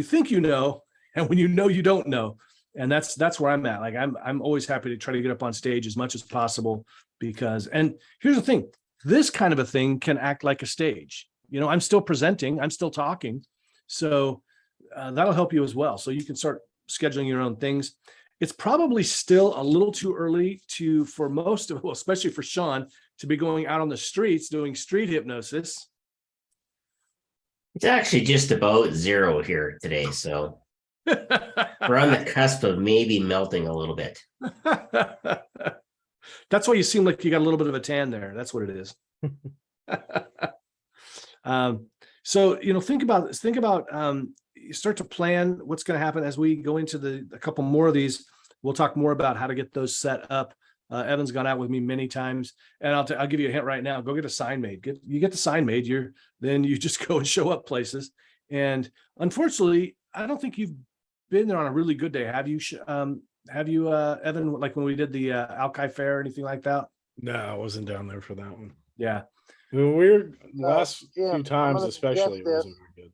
think and when you don't know. And that's where I'm at. Like I'm always happy to try to get up on stage as much as possible, because, and here's the thing, this kind of a thing can act like a stage. I'm still presenting, I'm still talking. So that'll help you as well. So you can start scheduling your own things. It's probably still a little too early for most of, well, especially for Sean, to be going out on the streets doing street hypnosis. It's actually just about 0 here today. So we're on the cusp of maybe melting a little bit. That's why you seem like you got a little bit of a tan there. That's what it is. So, think about you start to plan what's going to happen as we go into a couple more of these. We'll talk more about how to get those set up. Evan's gone out with me many times, and I'll give you a hint right now. Go get a sign made. You get the sign made. Then you just go and show up places. And unfortunately, I don't think you've been there on a really good day. Have you, Evan, like when we did the Alki Fair or anything like that? No, I wasn't down there for that one. Yeah. We're last few times, especially, it wasn't very good.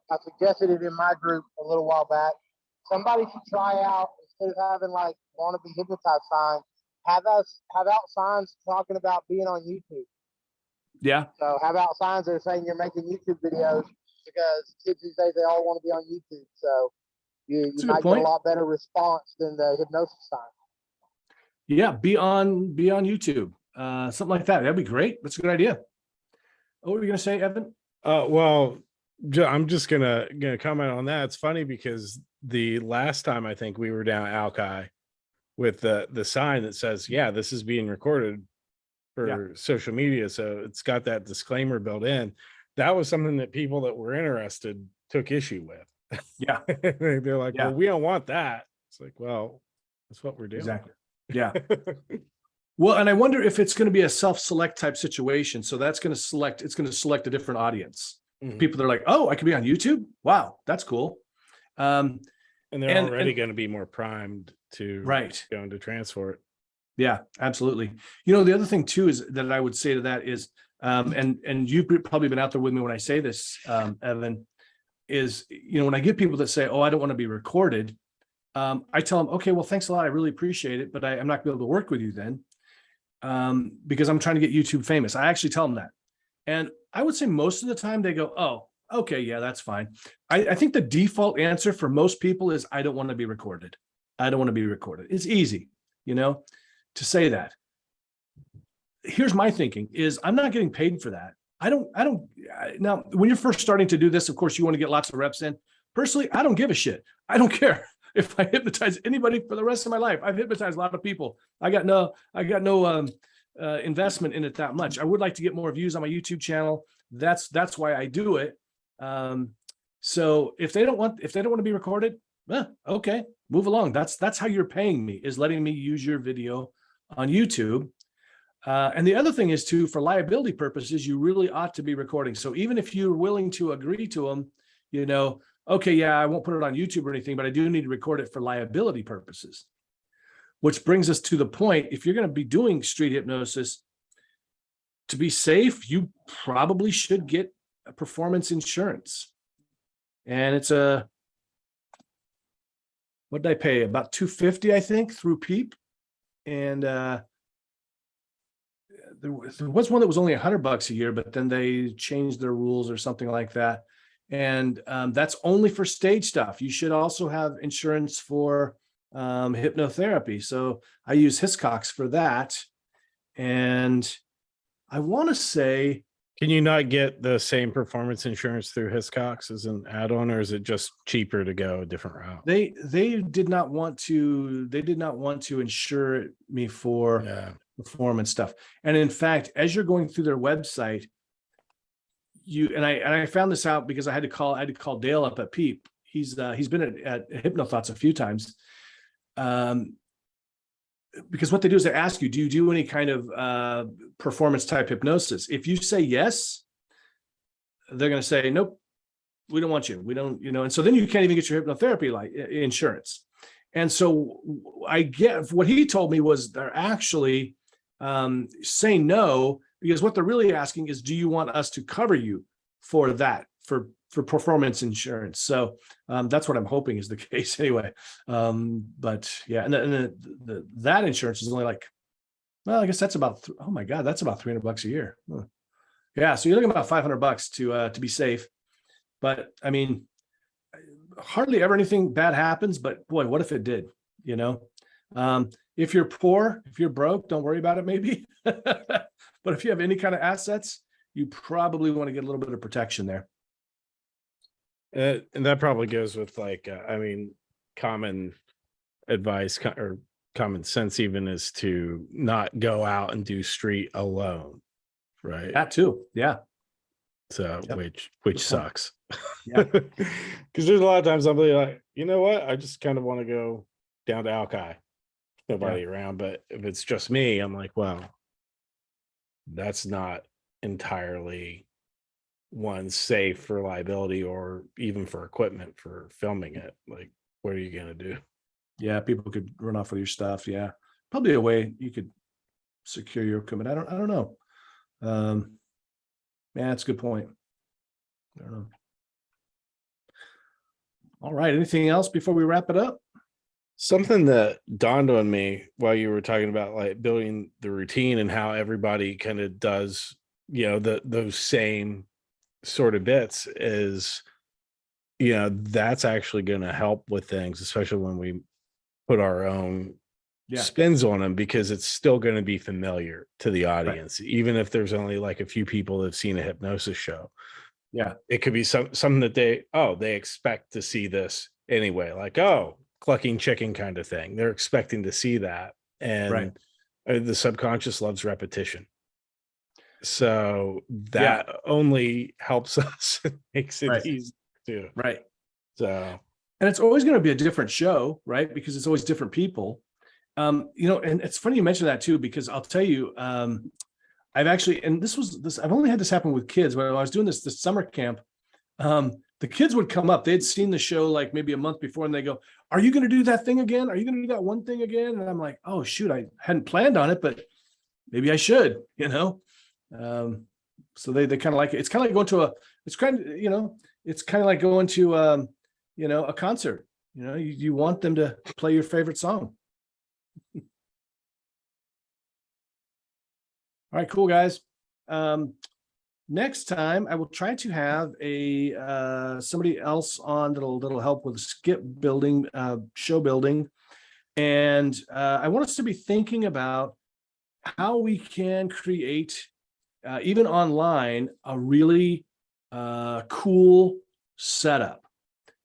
I suggested it in my group a little while back. Somebody should try out, instead of having like wannabe hypnotized signs, have out signs talking about being on YouTube. Yeah. So have out signs that are saying you're making YouTube videos, because kids these days, they all want to be on YouTube. So you might get a lot better response than the hypnosis sign. Yeah, be on YouTube. Something like that. That'd be great. That's a good idea. What were you going to say, Evan? Well, I'm just gonna comment on that. It's funny because the last time I think we were down at Alki with the sign that says, yeah, this is being recorded for social media. So it's got that disclaimer built in. That was something that people that were interested took issue with. Yeah. They're like, well, we don't want that. It's like, well, that's what we're doing. Exactly. Yeah. Well, and I wonder if it's going to be a self-select type situation. So it's going to select a different audience. Mm-hmm. People that are like, oh, I could be on YouTube. Wow, that's cool. And they're already going to be more primed to go into transport. Yeah, absolutely. The other thing too is that I would say to that is, and you've probably been out there with me when I say this, Evan, is, when I get people that say, oh, I don't want to be recorded, I tell them, okay, well, thanks a lot. I really appreciate it, but I'm not going to be able to work with you then, because I'm trying to get YouTube famous. I actually tell them that. And I would say most of the time they go, oh, okay, yeah, that's fine. I think the default answer for most people is, I don't want to be recorded. I don't want to be recorded. It's easy, to say that. Here's my thinking is, I'm not getting paid for that. Now, when you're first starting to do this, of course, you want to get lots of reps in. Personally, I don't give a shit. I don't care. if I hypnotize anybody for the rest of my life. I've hypnotized a lot of people. I got no investment in it that much. I would like to get more views on my YouTube channel. That's why I do it. So if they don't want to be recorded, okay, move along. That's how you're paying me, is letting me use your video on YouTube. And the other thing is too, for liability purposes, you really ought to be recording. So even if you're willing to agree to them, okay, yeah, I won't put it on YouTube or anything, but I do need to record it for liability purposes. Which brings us to the point, if you're going to be doing street hypnosis, to be safe, you probably should get a performance insurance. And it's what did I pay? About $250, I think, through PEEP. And there was one that was only $100 a year, but then they changed their rules or something like that. And that's only for stage stuff. You should also have insurance for hypnotherapy. So I use Hiscox for that. And I want to say, can you not get the same performance insurance through Hiscox as an add-on, or is it just cheaper to go a different route? They did not want to insure me for performance stuff. And in fact, as you're going through their website, I found this out because I had to call Dale up at PEEP. He's been at Hypnothoughts a few times. Because what they do is they ask you, do you do any kind of performance type hypnosis? If you say yes, they're going to say, nope, we don't want you. We don't, and so then you can't even get your hypnotherapy insurance. And so I get what he told me was they're actually saying no, because what they're really asking is, do you want us to cover you for that, for performance insurance? So that's what I'm hoping is the case anyway. But yeah, and that insurance is only like, well, I guess that's about, oh my God, that's about $300 a year. Huh. Yeah. So you're looking about $500 to be safe. But I mean, hardly ever anything bad happens, but boy, what if it did, if you're poor, if you're broke, don't worry about it maybe. But if you have any kind of assets, you probably want to get a little bit of protection there. And that probably goes with common advice or common sense even is to not go out and do street alone, right? That too, yeah. So which sucks. Yeah. Because there's a lot of times I'll be like, you know what? I just kind of want to go down to Alki. Nobody around, but if it's just me, I'm like, well, that's not entirely safe for liability or even for equipment for filming it. Like, what are you gonna do? Yeah, people could run off with your stuff. Yeah, probably a way you could secure your equipment. I don't know. Yeah, that's a good point. I don't know. All right. Anything else before we wrap it up? Something that dawned on me while you were talking about like building the routine and how everybody kind of does, those same sort of bits is, that's actually going to help with things, especially when we put our own spins on them, because it's still going to be familiar to the audience, right? Even if there's only like a few people that have seen a hypnosis show. Yeah. It could be something that they expect to see this anyway, like, clucking chicken kind of thing. They're expecting to see that. And the subconscious loves repetition. So that only helps us, makes it easy too. Right. So, and it's always going to be a different show, right? Because it's always different people. And it's funny you mentioned that too, because I'll tell you, I've actually, and I've only had this happen with kids. When I was doing this summer camp, the kids would come up, they'd seen the show like maybe a month before, and they go, are you going to do that thing again? Are you going to do that one thing again? And I'm like, oh shoot, I hadn't planned on it, but maybe I should, so they kind of like it. It's kind of like going to it's kind of like going to, a concert, you want them to play your favorite song. All right, cool guys. Next time I will try to have somebody else on that'll help with skip building, show building. And I want us to be thinking about how we can create, even online, a really cool setup.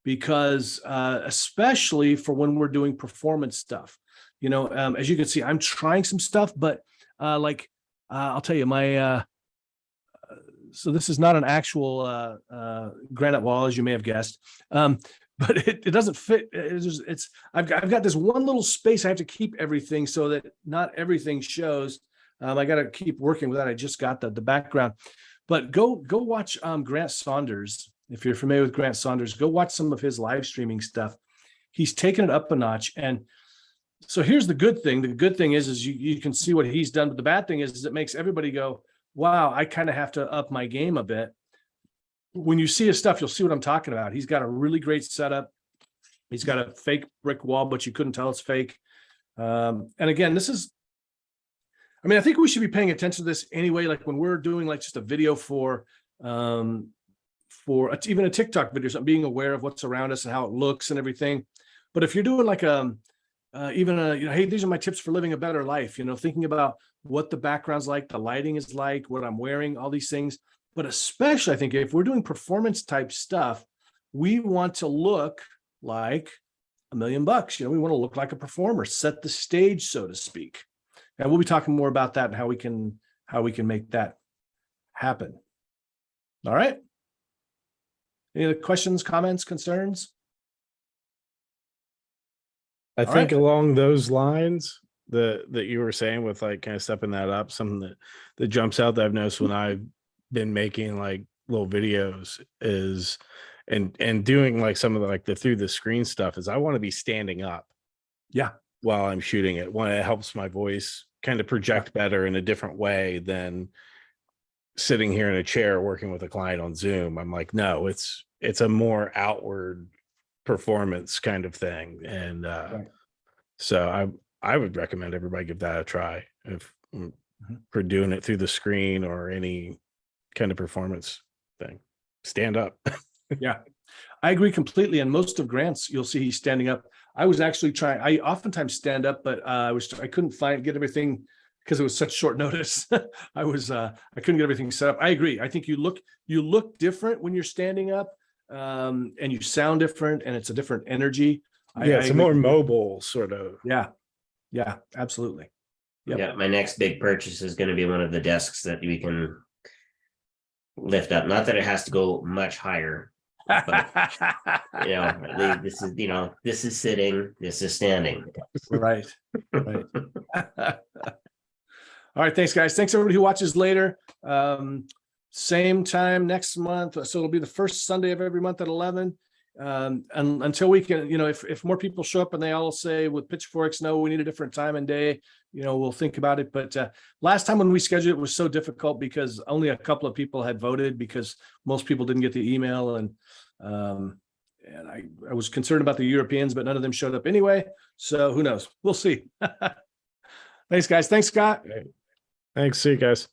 because especially for when we're doing performance stuff, as you can see, I'm trying some stuff, but I'll tell you so this is not an actual granite wall, as you may have guessed. But it doesn't fit. I've got this one little space I have to keep everything so that not everything shows. I got to keep working with that. I just got the background, but go watch Grant Saunders. If you're familiar with Grant Saunders, go watch some of his live streaming stuff. He's taken it up a notch. And so here's the good thing. The good thing is you can see what he's done. But the bad thing is it makes everybody go, wow, I kind of have to up my game a bit. When you see his stuff, you'll see what I'm talking about. He's got a really great setup. He's got a fake brick wall, but you couldn't tell it's fake. And again, I think we should be paying attention to this anyway. Like when we're doing like just a video for even a TikTok video, something, being aware of what's around us and how it looks and everything. But if you're doing like hey, these are my tips for living a better life, thinking about what the background's like, the lighting is like, what I'm wearing, all these things. But especially, I think if we're doing performance type stuff, we want to look like $1 million. We want to look like a performer, set the stage, so to speak. And we'll be talking more about that and how we can make that happen. All right. Any other questions, comments, concerns? I think along those lines that you were saying with like kind of stepping that up, something that jumps out that I've noticed when I've been making like little videos is and doing like some of the through the screen stuff is I want to be standing up. Yeah. While I'm shooting it. One, it helps my voice kind of project better in a different way than sitting here in a chair working with a client on Zoom. I'm like, no, it's a more outward performance kind of thing. And so I would recommend everybody give that a try if we're doing it through the screen or any kind of performance thing. Stand up. Yeah, I agree completely. And most of Grant's, you'll see he's standing up. I was actually I oftentimes stand up, but I couldn't get everything because it was such short notice. I couldn't get everything set up. I agree. I think you look different when you're standing up, and you sound different, and it's a different energy. It's a more mobile sort of. Yeah, absolutely. Yep. Yeah, my next big purchase is going to be one of the desks that we can lift up. Not that it has to go much higher, but this is sitting, this is standing. Right. All right, thanks guys. Thanks everybody who watches later. Same time next month, so it'll be the first Sunday of every month at 11. And until we can, if more people show up and they all say with pitchforks, no, we need a different time and day, we'll think about it. But last time when we scheduled it was so difficult because only a couple of people had voted because most people didn't get the email, and I was concerned about the Europeans, but none of them showed up anyway. So who knows? We'll see. Thanks guys. Thanks Scott. Thanks. See you guys.